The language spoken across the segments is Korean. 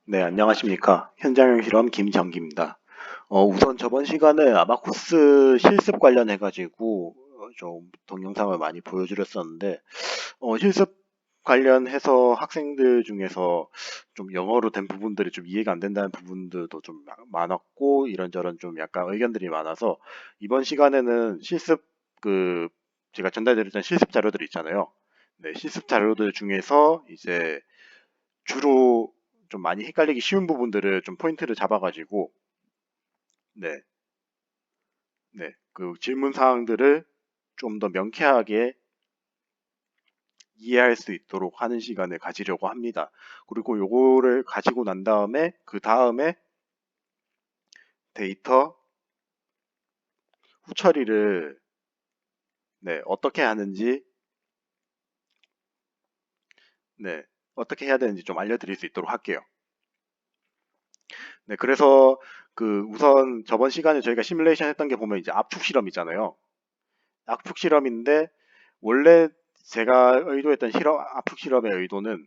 네, 안녕하십니까. 현장 실험 김정기입니다. 우선 저번 시간에 아바쿠스 실습 관련해가지고 좀 동영상을 많이 보여드렸었는데, 실습 관련해서 학생들 중에서 좀 영어로 된 부분들이 좀 이해가 안 된다는 부분들도 좀 많았고, 이런저런 좀 약간 의견들이 많아서, 이번 시간에는 실습, 그, 제가 전달드렸던 실습 자료들 있잖아요. 네, 실습 자료들 중에서 이제 주로 좀 많이 헷갈리기 쉬운 부분들을 좀 포인트를 잡아가지고, 네, 네, 그 질문 사항들을 좀 더 명쾌하게 이해할 수 있도록 하는 시간을 가지려고 합니다. 그리고 요거를 가지고 난 다음에, 그 다음에 데이터 후처리를, 네, 어떻게 하는지, 네, 어떻게 해야 되는지 좀 알려드릴 수 있도록 할게요. 네, 그래서 그 우선 저번 시간에 저희가 시뮬레이션 했던 게 보면 이제 압축 실험이잖아요. 압축 실험인데 원래 제가 의도했던 실험, 압축 실험의 의도는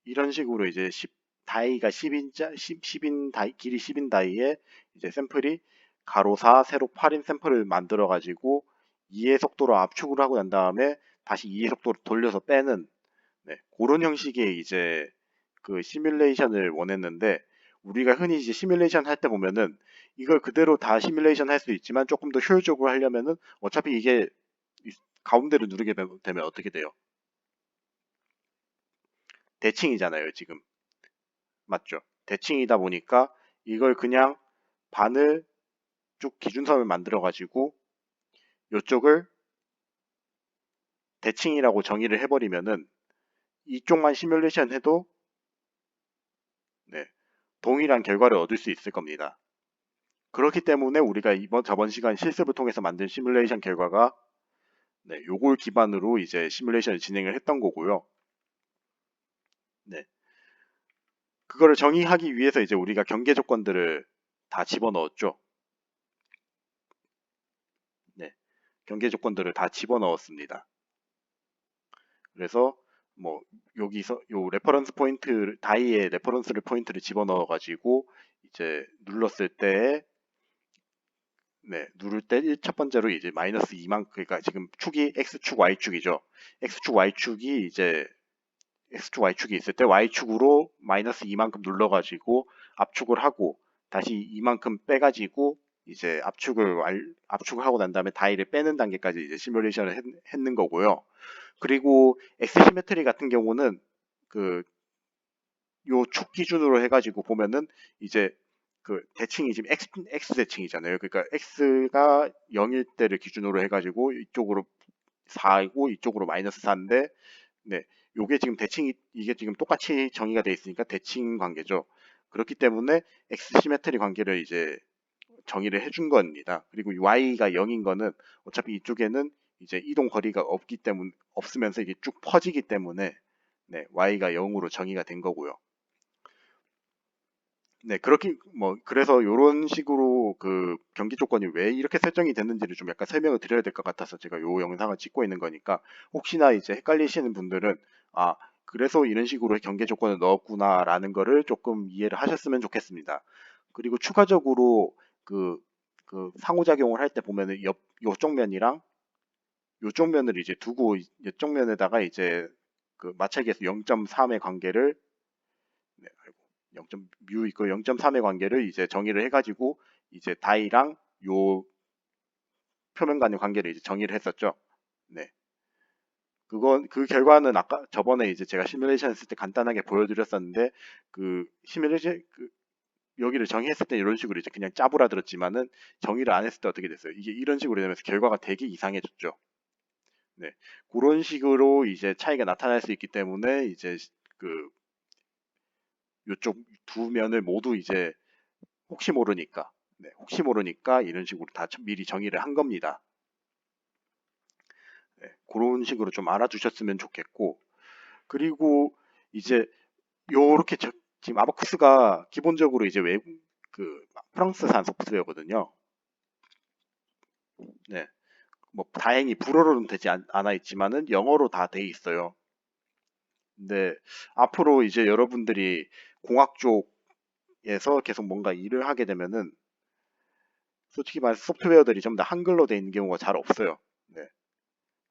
이런 식으로 이제 10, 다이가 10인자, 10인 다이, 길이 10인 다이에 이제 샘플이 가로 4, 세로 8인 샘플을 만들어 가지고 2의 속도로 압축을 하고 난 다음에 다시 2의 속도로 돌려서 빼는, 네, 그런 형식의 이제 그 시뮬레이션을 원했는데, 우리가 흔히 이제 시뮬레이션 할 때 보면은 이걸 그대로 다 시뮬레이션 할 수 있지만 조금 더 효율적으로 하려면은 어차피 이게 가운데를 누르게 되면 어떻게 돼요? 대칭이잖아요, 지금. 맞죠? 대칭이다 보니까 이걸 그냥 반을 쭉 기준선을 만들어 가지고 이쪽을 대칭이라고 정의를 해버리면은 이쪽만 시뮬레이션 해도, 네, 동일한 결과를 얻을 수 있을 겁니다. 그렇기 때문에 우리가 저번 시간 실습을 통해서 만든 시뮬레이션 결과가, 네, 요걸 기반으로 이제 시뮬레이션을 진행을 했던 거고요. 네, 그거를 정의하기 위해서 이제 우리가 경계 조건들을 다 집어넣었죠. 네, 경계 조건들을 다 집어넣었습니다. 그래서 뭐 여기서 요 레퍼런스 포인트 다이에 레퍼런스를 포인트를 집어넣어 가지고 이제 눌렀을 때, 네, 누를 때 첫 번째로 이제 마이너스 2만, 그러니까 지금 축이 x축 y축이죠. x축 y축이 이제 x축 y축이 있을 때 y축으로 마이너스 2만큼 눌러가지고 압축을 하고 다시 이만큼 빼가지고 이제 압축을 하고 난 다음에 다이를 빼는 단계까지 이제 시뮬레이션을 했는 거고요. 그리고 엑스 시메트리 같은 경우는 그 요 축 기준으로 해가지고 보면은 이제 그 대칭이 지금 X 대칭이잖아요. 그러니까 X가 0일 때를 기준으로 해가지고 이쪽으로 4이고 이쪽으로 마이너스 4인데, 네, 요게 지금 대칭이 이게 지금 똑같이 정의가 돼 있으니까 대칭 관계죠. 그렇기 때문에 X 시메트리 관계를 이제 정의를 해준 겁니다. 그리고 y가 0인 거는 어차피 이쪽에는 이제 이동 거리가 없으면서 이게 쭉 퍼지기 때문에, 네, y가 0으로 정의가 된 거고요. 네, 그렇게 뭐 그래서 이런 식으로 그 경기 조건이 왜 이렇게 설정이 됐는지를 좀 약간 설명을 드려야 될 것 같아서 제가 요 영상을 찍고 있는 거니까, 혹시나 이제 헷갈리시는 분들은 아, 그래서 이런 식으로 경계 조건을 넣었구나라는 거를 조금 이해를 하셨으면 좋겠습니다. 그리고 추가적으로 그, 그 상호작용을 할 때 보면은 요쪽 면이랑 요쪽 면을 이제 두고 이쪽 면에다가 이제 그 마찰계수 0.3의 관계를, 네, 아이고, 0뮤 있고 0.3의 관계를 이제 정의를 해가지고 이제 다이랑 요 표면 간의 관계를 이제 정의를 했었죠. 네. 그 결과는 아까 저번에 이제 제가 시뮬레이션 했을 때 간단하게 보여드렸었는데, 그 시뮬레이션, 여기를 정의했을 때 이런 식으로 이제 그냥 짜부라들었지만은 정의를 안 했을 때 어떻게 됐어요? 이게 이런 식으로 되면서 결과가 되게 이상해졌죠. 네. 그런 식으로 이제 차이가 나타날 수 있기 때문에 이제 그 요쪽 두 면을 모두 이제 혹시 모르니까, 네, 혹시 모르니까 이런 식으로 다 미리 정의를 한 겁니다. 네, 그런 식으로 좀 알아두셨으면 좋겠고, 그리고 이제 요렇게 지금 아바쿠스가 기본적으로 이제 외국 그 프랑스산 소프트웨어거든요. 네, 뭐 다행히 불어로는 되지 않아 있지만은 영어로 다 돼 있어요. 근데 앞으로 이제 여러분들이 공학 쪽 에서 계속 뭔가 일을 하게 되면은 솔직히 말해서 소프트웨어들이 전부 다 한글로 돼 있는 경우가 잘 없어요. 네.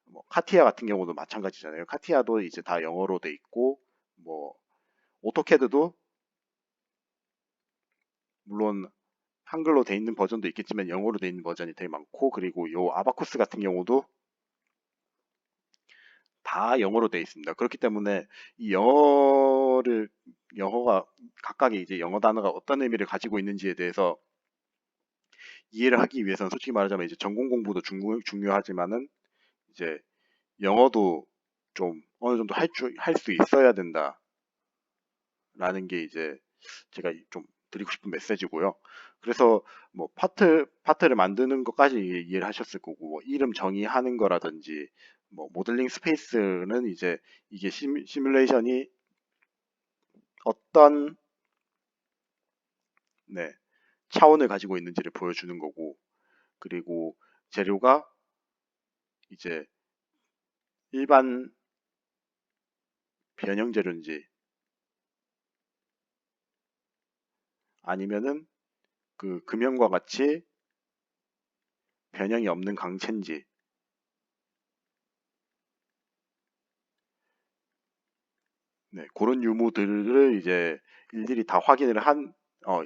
뭐 카티아 같은 경우도 마찬가지잖아요. 카티아도 이제 다 영어로 돼 있고 뭐 오토캐드도 물론 한글로 돼 있는 버전도 있겠지만 영어로 돼 있는 버전이 되게 많고 그리고 요 아바쿠스 같은 경우도 다 영어로 돼 있습니다. 그렇기 때문에 이 영어가 각각의 이제 영어 단어가 어떤 의미를 가지고 있는지에 대해서 이해를 하기 위해서는 솔직히 말하자면 이제 전공 공부도 중요하지만은 이제 영어도 좀 어느 정도 할 수 있어야 된다라는 게 이제 제가 좀 드리고 싶은 메시지고요. 그래서 뭐 파트를 만드는 것까지 이해를 하셨을 거고 뭐 이름 정의하는 거라든지 뭐 모델링 스페이스는 이제 이게 시뮬레이션이 어떤 네, 차원을 가지고 있는지를 보여주는 거고 그리고 재료가 이제 일반 변형 재료인지 아니면은 그 금형과 같이 변형이 없는 강체인지 네, 그런 유무들을 이제 일일이 다 확인을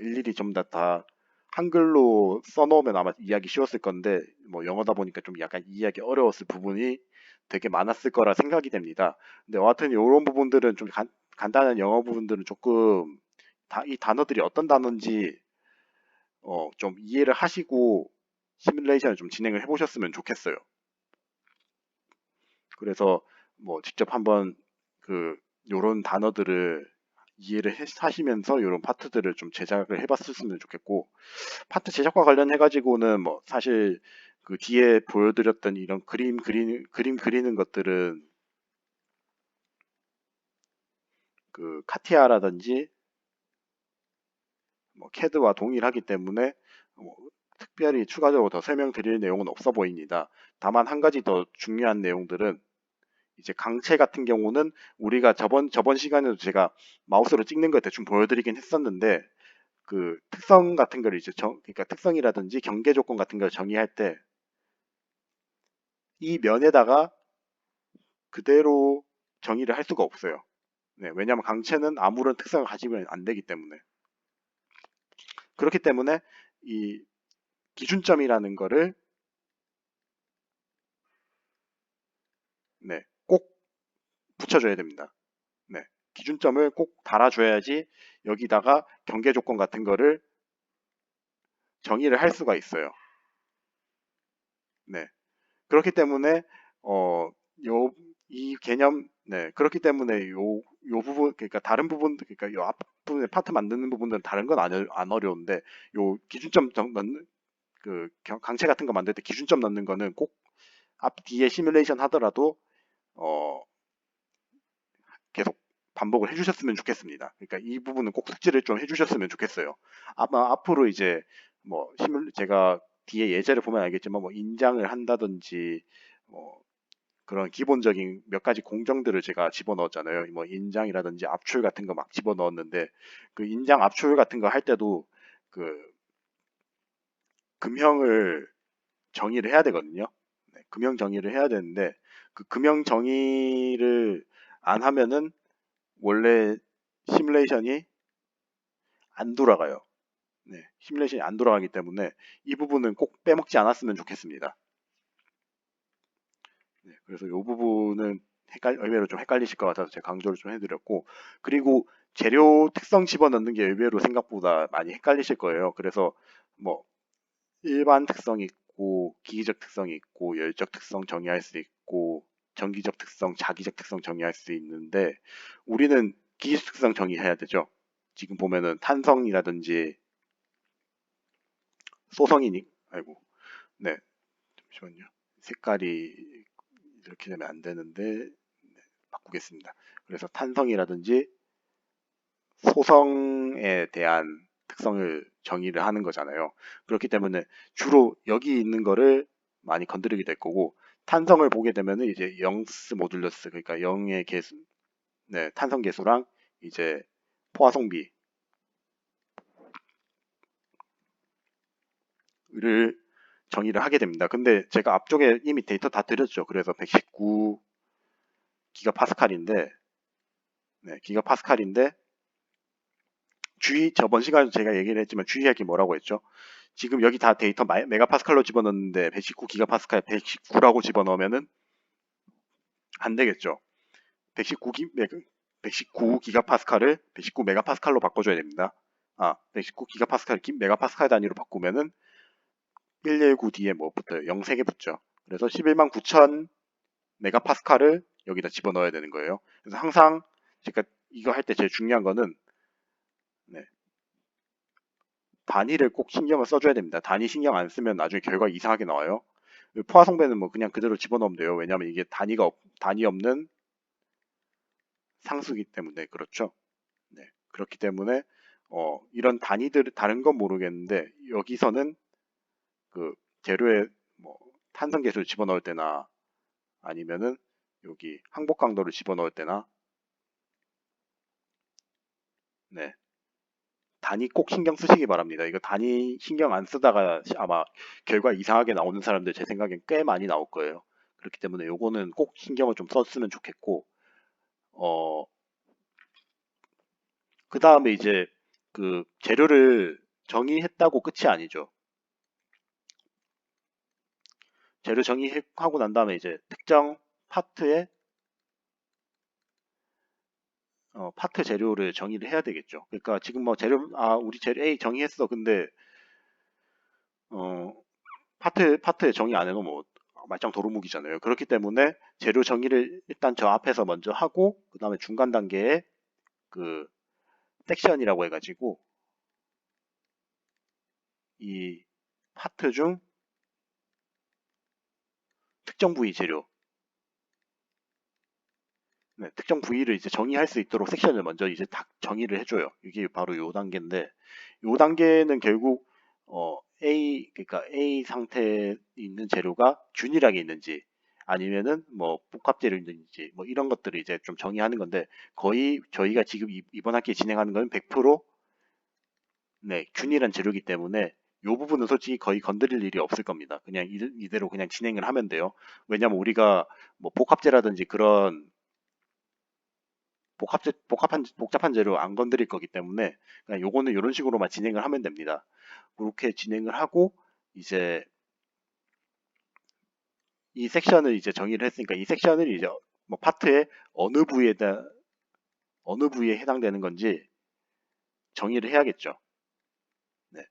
일일이 좀 다 한글로 써놓으면 아마 이해하기 쉬웠을 건데, 뭐 영어다 보니까 좀 약간 이해하기 어려웠을 부분이 되게 많았을 거라 생각이 됩니다. 근데 여하튼 이런 부분들은 좀 간단한 영어 부분들은 조금 이 단어들이 어떤 단어인지 좀 이해를 하시고 시뮬레이션을 좀 진행을 해보셨으면 좋겠어요. 그래서 뭐 직접 한번 그 요런 단어들을 하시면서 요런 파트들을 좀 제작을 해봤으면 좋겠고 파트 제작과 관련해 가지고는 뭐 사실 그 뒤에 보여드렸던 이런 그림 그리는 것들은 그 카티아라든지 뭐 캐드와 동일하기 때문에 뭐 특별히 추가적으로 더 설명드릴 내용은 없어 보입니다. 다만 한 가지 더 중요한 내용들은 이제 강체 같은 경우는 우리가 저번 시간에도 제가 마우스로 찍는 걸 대충 보여드리긴 했었는데 그 특성 같은 걸 이제 그러니까 특성이라든지 경계 조건 같은 걸 정의할 때 이 면에다가 그대로 정의를 할 수가 없어요. 네, 왜냐하면 강체는 아무런 특성을 가지면 안 되기 때문에 그렇기 때문에 이 기준점이라는 거를 네, 꼭 붙여줘야 됩니다. 네, 기준점을 꼭 달아줘야지 여기다가 경계 조건 같은 거를 정의를 할 수가 있어요. 네, 그렇기 때문에 어, 이 개념 그렇기 때문에 요 부분 그러니까 다른 부분 그러니까 요 앞부분에 파트 만드는 부분들은 다른 건 안 어려운데 요 기준점 넣는 강체 같은 거 만들 때 기준점 넣는 거는 꼭 앞 뒤에 시뮬레이션 하더라도 어, 계속 반복을 해주셨으면 좋겠습니다. 그러니까 이 부분은 꼭 숙지를 좀 해주셨으면 좋겠어요. 아마 앞으로 이제 뭐 제가 뒤에 예제를 보면 알겠지만 뭐 인장을 한다든지 뭐 그런 기본적인 몇 가지 공정들을 제가 집어넣었잖아요. 뭐 인장이라든지 압출 같은 거 막 집어넣었는데 그 인장 압출 같은 거 할 때도 그 금형을 정의를 해야 되거든요. 네, 금형 정의를 해야 되는데 그 금형 정의를 안 하면은 원래 시뮬레이션이 안 돌아가요. 네, 시뮬레이션이 안 돌아가기 때문에 이 부분은 꼭 빼먹지 않았으면 좋겠습니다. 네, 그래서 이 부분은 의외로 좀 헷갈리실 것 같아서 제가 강조를 좀 해드렸고 그리고 재료 특성 집어넣는 게 의외로 생각보다 많이 헷갈리실 거예요. 그래서 뭐 일반 특성이 있고 기기적 특성이 있고 열적 특성 정의할 수 있고 정기적 특성, 자기적 특성 정의할 수 있는데 우리는 기기적 특성 정의해야 되죠. 지금 보면은 탄성이라든지 소성이니 아이고 네 잠시만요. 색깔이 이렇게 되면 안 되는데 바꾸겠습니다. 그래서 탄성이라든지 소성에 대한 특성을 정의를 하는 거잖아요. 그렇기 때문에 주로 여기 있는 거를 많이 건드리게 될 거고 탄성을 보게 되면은 이제 영스 모듈러스 그러니까 영의 개수, 탄성 개수랑 이제 포화성비 정의를 하게 됩니다. 근데 제가 앞쪽에 이미 데이터 다 드렸죠. 그래서 119 기가파스칼인데, 네, 기가파스칼인데 저번 시간에 제가 얘기를 했지만 주의할 게 뭐라고 했죠? 지금 여기 다 데이터 메가파스칼로 집어넣는데 119 기가파스칼 119라고 집어넣으면은 안 되겠죠. 119 기가파스칼을 119 메가파스칼로 바꿔줘야 됩니다. 119 기가파스칼 메가파스칼 단위로 바꾸면은 119 뒤에 뭐 붙어요? 0 3개 붙죠. 그래서 11만 9천 메가파스칼을 여기다 집어넣어야 되는 거예요. 그래서 항상 제가 이거 할 때 제일 중요한 거는, 네, 단위를 꼭 신경을 써줘야 됩니다. 단위 신경 안 쓰면 나중에 결과 이상하게 나와요. 포화성배는 뭐 그냥 그대로 집어넣으면 돼요. 왜냐하면 이게 단위 없는 상수기 때문에 그렇죠. 네, 그렇기 때문에 이런 단위들 다른 건 모르겠는데 여기서는 그 재료에 뭐 탄성계수를 집어넣을 때나 아니면은 여기 항복 강도를 집어넣을 때나, 네, 단위 꼭 신경 쓰시기 바랍니다. 이거 단위 신경 안 쓰다가 아마 결과 이상하게 나오는 사람들 제 생각엔 꽤 많이 나올 거예요. 그렇기 때문에 요거는 꼭 신경을 좀 썼으면 좋겠고, 어, 그 다음에 이제 그 재료를 정의했다고 끝이 아니죠. 재료 정의하고 난 다음에 이제 특정 파트의 파트 재료를 정의를 해야 되겠죠. 그러니까 지금 뭐 우리 재료 A 정의했어. 근데 어, 파트에 정의 안 해놓으면 뭐 말짱 도루묵이잖아요. 그렇기 때문에 재료 정의를 일단 저 앞에서 먼저 하고 그 다음에 중간 단계에 그 섹션이라고 해가지고 이 파트 중 특정 부위 재료, 네, 특정 부위를 이제 정의할 수 있도록 섹션을 먼저 이제 딱 정의를 해줘요. 이게 바로 요 단계인데, 요 단계는 결국 그러니까 A 상태에 있는 재료가 균일하게 있는지 아니면은 뭐 복합 재료인지 뭐 이런 것들을 이제 좀 정의하는 건데, 거의 저희가 지금 이번 학기에 진행하는 건 100% 네, 균일한 재료이기 때문에 요 부분은 솔직히 거의 건드릴 일이 없을 겁니다. 그냥 이대로 그냥 진행을 하면 돼요. 왜냐면 우리가 뭐 복합재라든지 그런 복잡한 재료 안 건드릴 거기 때문에 그냥 요거는 이런 식으로만 진행을 하면 됩니다. 그렇게 진행을 하고 이제 이 섹션을 이제 정의를 했으니까 이 섹션을 이제 뭐 파트의 어느 부위에 해당되는 건지 정의를 해야겠죠. 네.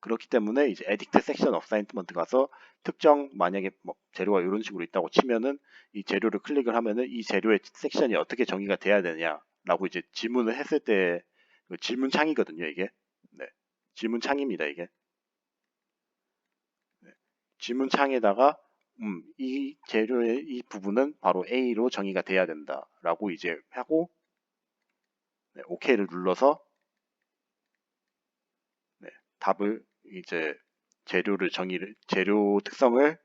그렇기 때문에 이제 edit section assignment 가서 특정 만약에 뭐 재료가 이런 식으로 있다고 치면은 이 재료를 클릭을 하면은 이 재료의 섹션이 어떻게 정의가 돼야 되냐라고 이제 질문을 했을 때 그 질문 창이거든요, 이게. 네. 질문 창입니다, 이게. 네. 질문 창에다가 이 재료의 이 부분은 바로 A로 정의가 돼야 된다라고 이제 하고, 네, OK를 눌러서, 네, 답을 이제 재료 특성을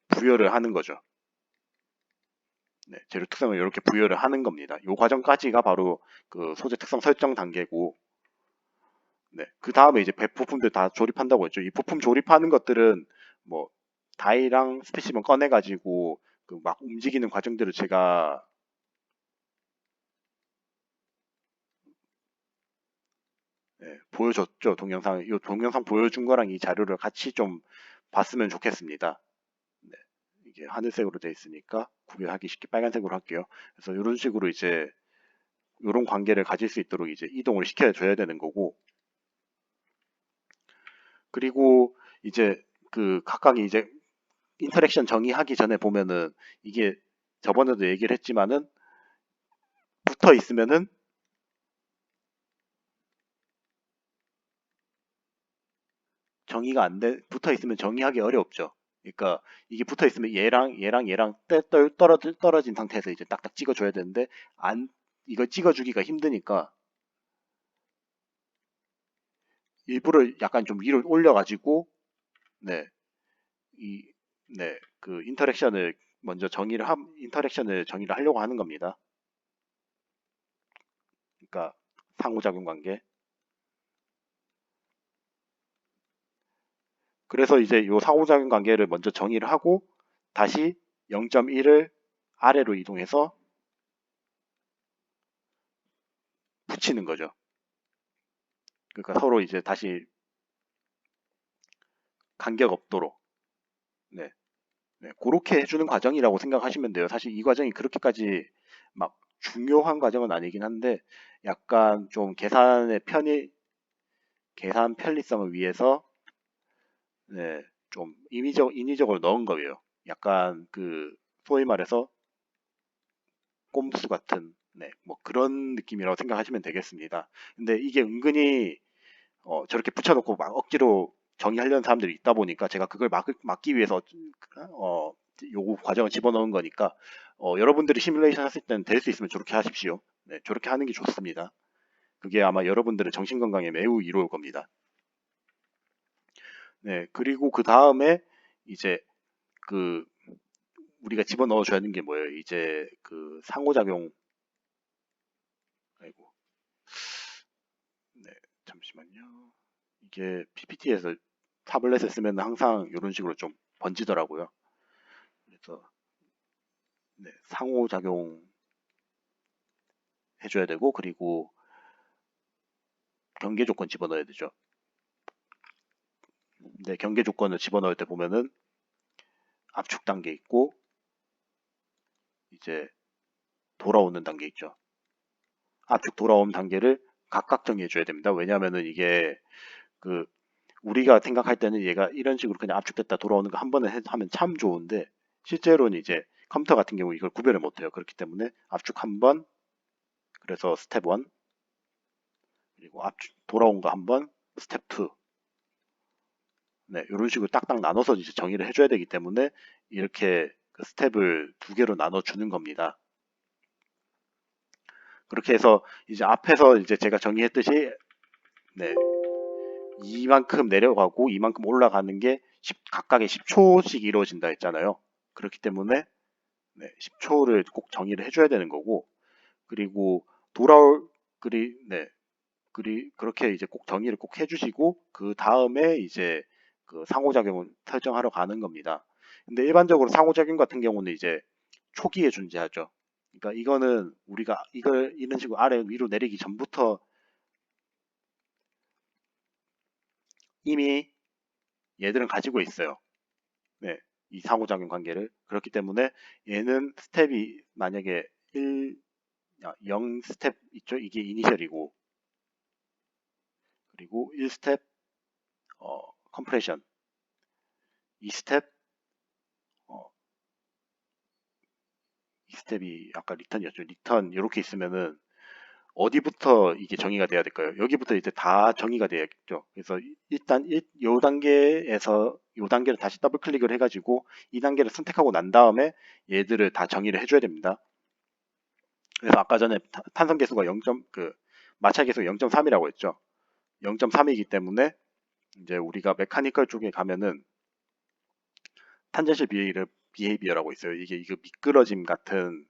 부여를 하는 거죠. 네, 재료 특성을 이렇게 부여를 하는 겁니다. 이 과정까지가 바로 그 소재 특성 설정 단계고, 네, 그 다음에 이제 부품들 다 조립한다고 했죠. 이 부품 조립하는 것들은 뭐 다이랑 스페시먼 꺼내가지고 그 막 움직이는 과정들을 제가 보여줬죠. 동영상. 이 동영상 보여준 거랑 이 자료를 같이 좀 봤으면 좋겠습니다. 네, 이게 하늘색으로 되어 있으니까 구별하기 쉽게 빨간색으로 할게요. 그래서 이런 식으로 이제 이런 관계를 가질 수 있도록 이제 이동을 시켜줘야 되는 거고, 그리고 이제 그 각각이 이제 인터랙션 정의하기 전에 보면은 이게 저번에도 얘기를 했지만은 붙어 있으면은 정의가 안 돼, 붙어 있으면 정의하기 어렵죠. 그러니까 이게 붙어 있으면 얘랑 떨어진 상태에서 이제 딱딱 찍어줘야 되는데 안 이걸 찍어주기가 힘드니까 일부러 약간 좀 위로 올려가지고, 네, 이, 네, 그 인터랙션을 정의를 하려고 하는 겁니다. 그러니까 상호작용 관계. 그래서 이제 요 상호작용 관계를 먼저 정의를 하고 다시 0.1을 아래로 이동해서 붙이는 거죠. 그러니까 서로 이제 다시 간격 없도록. 네. 네, 그렇게 해주는 과정이라고 생각하시면 돼요. 사실 이 과정이 그렇게까지 막 중요한 과정은 아니긴 한데 약간 좀 계산 편리성을 위해서 네, 좀 인위적으로 넣은 거예요. 약간 그 소위 말해서 꼼수 같은 네, 뭐 그런 느낌이라고 생각하시면 되겠습니다. 근데 이게 은근히 저렇게 붙여놓고 막 억지로 정의하려는 사람들이 있다 보니까 제가 그걸 막기 위해서 어, 요 과정을 집어넣은 거니까 여러분들이 시뮬레이션 하실 때는 될 수 있으면 저렇게 하십시오. 네, 저렇게 하는 게 좋습니다. 그게 아마 여러분들의 정신 건강에 매우 이로울 겁니다. 네, 그리고 그 다음에 이제 그 우리가 집어넣어 줘야 하는 게 뭐예요? 이제 그 상호작용. 아이고, 네, 잠시만요. 이게 PPT에서 타블렛을 쓰면 항상 이런 식으로 좀 번지더라고요. 그래서 네, 상호작용 해줘야 되고 그리고 경계 조건 집어넣어야 되죠. 근데 경계 조건을 집어넣을 때 보면은 압축 단계 있고 이제 돌아오는 단계 있죠. 압축 돌아오는 단계를 각각 정해줘야 됩니다. 왜냐하면은 이게 그 우리가 생각할 때는 얘가 이런 식으로 그냥 압축됐다 돌아오는 거 한 번에 하면 참 좋은데 실제로는 이제 컴퓨터 같은 경우 이걸 구별을 못해요. 그렇기 때문에 압축 한 번, 그래서 스텝 1, 그리고 압축 돌아온 거 한 번, 스텝 2. 네, 이런 식으로 딱딱 나눠서 이제 정의를 해줘야 되기 때문에 이렇게 그 스텝을 두 개로 나눠 주는 겁니다. 그렇게 해서 이제 앞에서 이제 제가 정의했듯이 네, 이만큼 내려가고 이만큼 올라가는 게 각각의 10초씩 이루어진다 했잖아요. 그렇기 때문에 네, 10초를 꼭 정의를 해줘야 되는 거고 그리고 돌아올 네, 그렇게 이제 꼭 정의를 꼭 해주시고 그 다음에 이제 그 상호작용을 설정하러 가는 겁니다. 근데 일반적으로 상호작용 같은 경우는 이제 초기에 존재하죠. 그러니까 이거는 우리가 이걸 이런 식으로 아래 위로 내리기 전부터 이미 얘들은 가지고 있어요. 네, 이 상호작용 관계를. 그렇기 때문에 얘는 스텝이 만약에 0 스텝 있죠? 이게 이니셜이고 그리고 1 스텝 컴프레션, 2 스텝 어, 이 스텝이 아까 리턴이었죠. 리턴 이렇게 있으면은 어디부터 이게 정의가 돼야 될까요? 여기부터 이제 다 정의가 돼야겠죠. 그래서 일단 요 단계에서 요 단계를 다시 더블 클릭을 해가지고 이 단계를 선택하고 난 다음에 얘들을 다 정의를 해줘야 됩니다. 그래서 아까 전에 탄성 계수가 0. 마찰 계수가 0.3이라고 했죠. 0.3이기 때문에 이제 우리가 메카니컬 쪽에 가면은 탄젠셜 비헤이비어라고 있어요. 이게 이거 미끄러짐 같은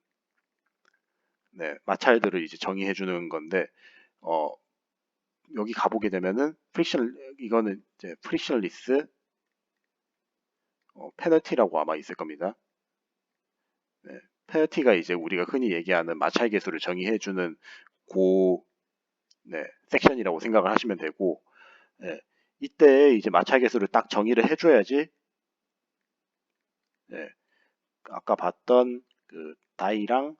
네, 마찰들을 이제 정의해 주는 건데 어, 여기 가보게 되면은 이거는 이제 프릭션리스 페널티라고 아마 있을 겁니다. 네, 페널티가 이제 우리가 흔히 얘기하는 마찰 계수를 정의해 주는 고 네, 섹션이라고 생각을 하시면 되고 네, 이때 이제 마찰 계수를 딱 정의를 해줘야지 네, 아까 봤던 그 다이랑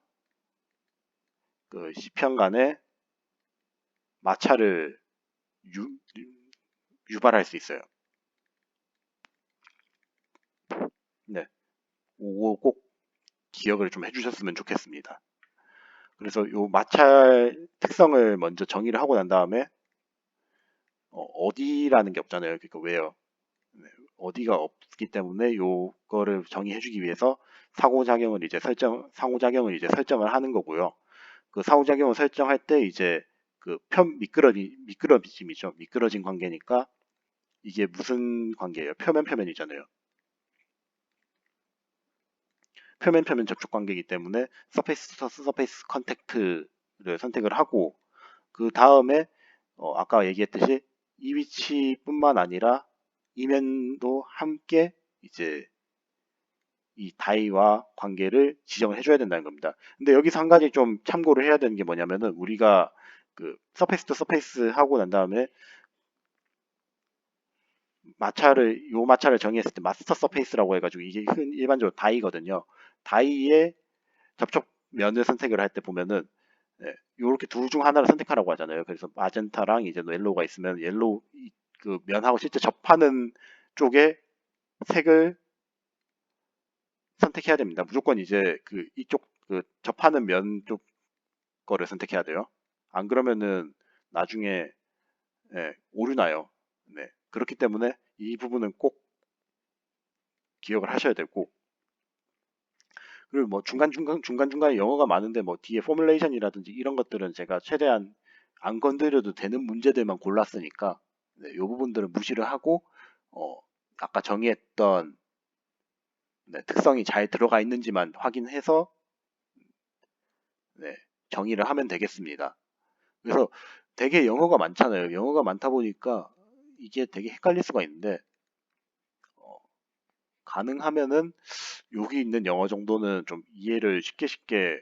그 시편 간의 마찰을 유, 유발할 수 있어요. 네, 그거 꼭 기억을 좀 해주셨으면 좋겠습니다. 그래서 요 마찰 특성을 먼저 정의를 하고 난 다음에 어디라는 게 없잖아요. 그러니까 왜요? 네, 어디가 없기 때문에 요거를 정의해주기 위해서 상호작용을 이제 설정을 하는 거고요. 그 상호작용을 설정할 때 이제 그 미끄러짐이죠. 미끄러진 관계니까 이게 무슨 관계예요? 표면이잖아요. 표면 접촉 관계이기 때문에 서페이스 컨택트를 선택을 하고 그 다음에 아까 얘기했듯이 이 위치뿐만 아니라 이면도 함께 이제 이 다이와 관계를 지정을 해줘야 된다는 겁니다. 근데 여기서 한 가지 좀 참고를 해야 되는 게 뭐냐면은 우리가 그 서페이스 투 서페이스 하고 난 다음에 요 마찰을 정의했을 때 마스터 서페이스라고 해가지고 이게 일반적으로 다이거든요. 다이의 접촉 면을 선택을 할 때 보면은 이렇게 둘 중 하나를 선택하라고 하잖아요. 그래서 마젠타랑 이제 옐로우가 있으면 옐로우 그 면하고 실제 접하는 쪽에 색을 선택해야 됩니다. 무조건 이제 그 이쪽 그 접하는 면 쪽 거를 선택해야 돼요. 안 그러면은 나중에 오류 나요. 네. 그렇기 때문에 이 부분은 꼭 기억을 하셔야 되고 그리고 뭐 중간중간에 영어가 많은데 뭐 뒤에 포뮬레이션이라든지 이런 것들은 제가 최대한 안 건드려도 되는 문제들만 골랐으니까 네, 이 부분들은 무시를 하고 아까 정의했던 특성이 잘 들어가 있는지만 확인해서 네, 정의를 하면 되겠습니다. 그래서 되게 영어가 많잖아요. 영어가 많다 보니까 이게 되게 헷갈릴 수가 있는데 어, 가능하면은 여기 있는 영어 정도는 좀 이해를 쉽게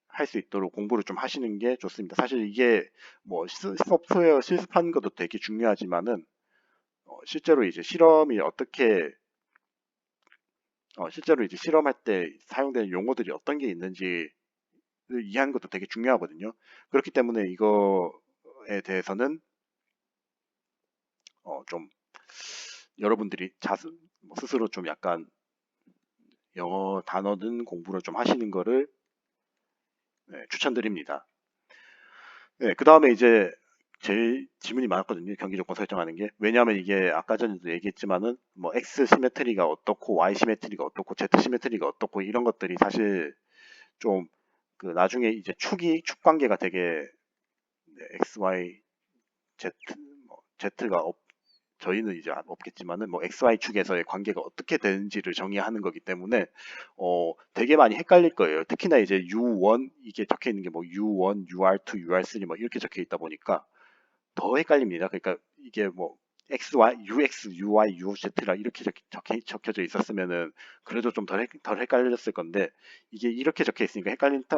할 수 있도록 공부를 좀 하시는 게 좋습니다. 사실 이게 뭐 소프트웨어 실습하는 것도 되게 중요하지만은 실제로 이제 실제로 이제 실험할 때 사용되는 용어들이 어떤 게 있는지 이해하는 것도 되게 중요하거든요. 그렇기 때문에 이거에 대해서는 좀 여러분들이 스스로 좀 약간 영어 단어든 공부를 좀 하시는 거를 추천드립니다. 네, 그 다음에 이제 제일 질문이 많았거든요. 경기 조건 설정하는 게. 왜냐하면 이게 아까 전에도 얘기했지만은 뭐 X 시메트리가 어떻고 Y 시메트리가 어떻고 Z 시메트리가 어떻고 이런 것들이 사실 좀 그 나중에 이제 축 관계가 되게 X, Y, Z, 뭐 Z가 저희는 이제 없겠지만은 뭐 XY 축에서의 관계가 어떻게 되는지를 정의하는 거기 때문에 되게 많이 헷갈릴 거예요. 특히나 이제 U1 이게 적혀 있는 게 뭐 U1, UR2, UR3 뭐 이렇게 적혀 있다 보니까 더 헷갈립니다. 그러니까 이게 뭐 XY, UX, UI, UZ라 이렇게 적혀져 있었으면은 그래도 좀 덜 헷갈렸을 건데 이게 이렇게 적혀 있으니까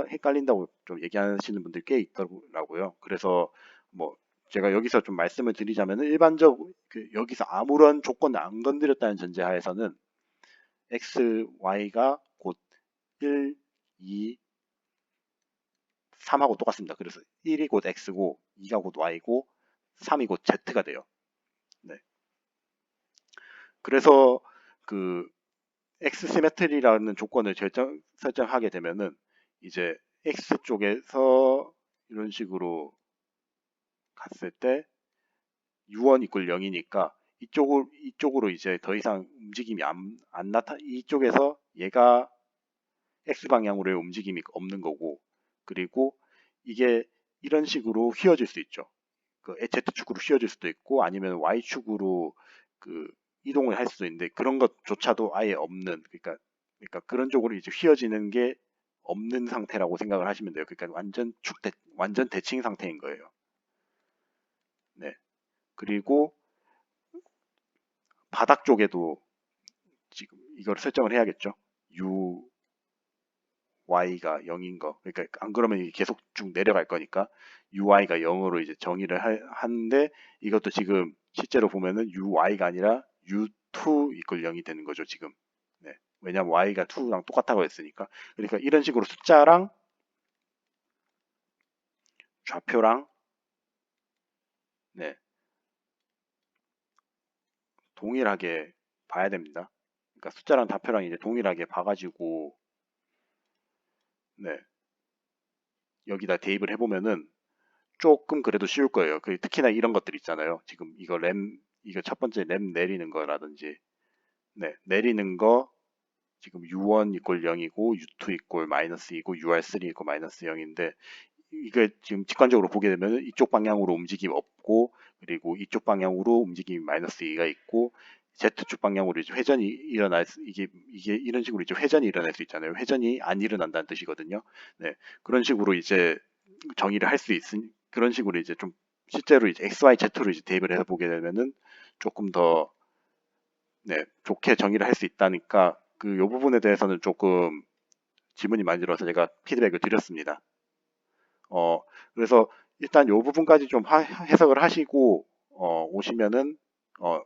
헷갈린다고 좀 얘기하시는 분들 꽤 있더라고요. 그래서 뭐 제가 여기서 좀 말씀을 드리자면은 여기서 아무런 조건을 안 건드렸다는 전제하에서는 X, Y가 곧 1, 2, 3하고 똑같습니다. 그래서 1이 곧 X고 2가 곧 Y고 3이 곧 Z가 돼요. 네. 그래서 그 X 시메트리라는 조건을 설정하게 되면은 이제 X 쪽에서 이런 식으로 갔을 때 U1 이퀄 0이니까 이쪽으로 이제 더 이상 움직임이 안 이쪽에서 얘가 X 방향으로의 움직임이 없는 거고 그리고 이게 이런 식으로 휘어질 수 있죠. 그 Z축으로 휘어질 수도 있고 아니면 Y축으로 그 이동을 할 수도 있는데 그런 것조차도 아예 없는 그러니까 그런 쪽으로 이제 휘어지는 게 없는 상태라고 생각을 하시면 돼요. 그러니까 완전 대칭 상태인 거예요. 네. 그리고 바닥 쪽에도 지금 이걸 설정을 해야겠죠. UY가 0인 거. 그러니까 안 그러면 이게 계속 쭉 내려갈 거니까 UY가 0으로 이제 정의를 하는데 이것도 지금 실제로 보면은 UY가 아니라 U2 이퀄 0이 되는 거죠, 지금. 네. 왜냐면 Y가 2랑 똑같다고 했으니까. 그러니까 이런 식으로 숫자랑 좌표랑 네, 동일하게 봐야 됩니다. 그러니까 숫자랑 좌표랑 이제 동일하게 봐가지고 네, 여기다 대입을 해보면은 조금 그래도 쉬울 거예요. 특히나 이런 것들 있잖아요. 지금 이거 첫 번째 램 내리는 거라든지 네, 내리는 거 지금 U1 이퀄 0이고 U2 이퀄 마이너스 2고 UR3 이퀄 마이너스 0인데 이게 지금 직관적으로 보게 되면 이쪽 방향으로 움직임 없고 그리고 이쪽 방향으로 움직임이 마이너스 2가 있고 Z축 방향으로 이제 회전이 이게 이런 식으로 이제 회전이 일어날 수 있잖아요. 회전이 안 일어난다는 뜻이거든요. 네. 그런 식으로 이제 정의를 할 수 있으니 그런 식으로 이제 좀 실제로 이제 XYZ로 이제 대입을 해서 보게 되면은 조금 더 네, 좋게 정의를 할 수 있다니까 그 요 부분에 대해서는 조금 질문이 많이 들어서 제가 피드백을 드렸습니다. 어, 그래서 일단 요 부분까지 좀 해석을 하시고 오시면은 어,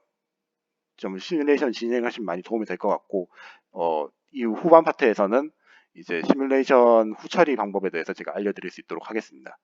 좀 시뮬레이션 진행하시면 많이 도움이 될 것 같고 이후 후반 파트에서는 이제 시뮬레이션 후처리 방법에 대해서 제가 알려드릴 수 있도록 하겠습니다.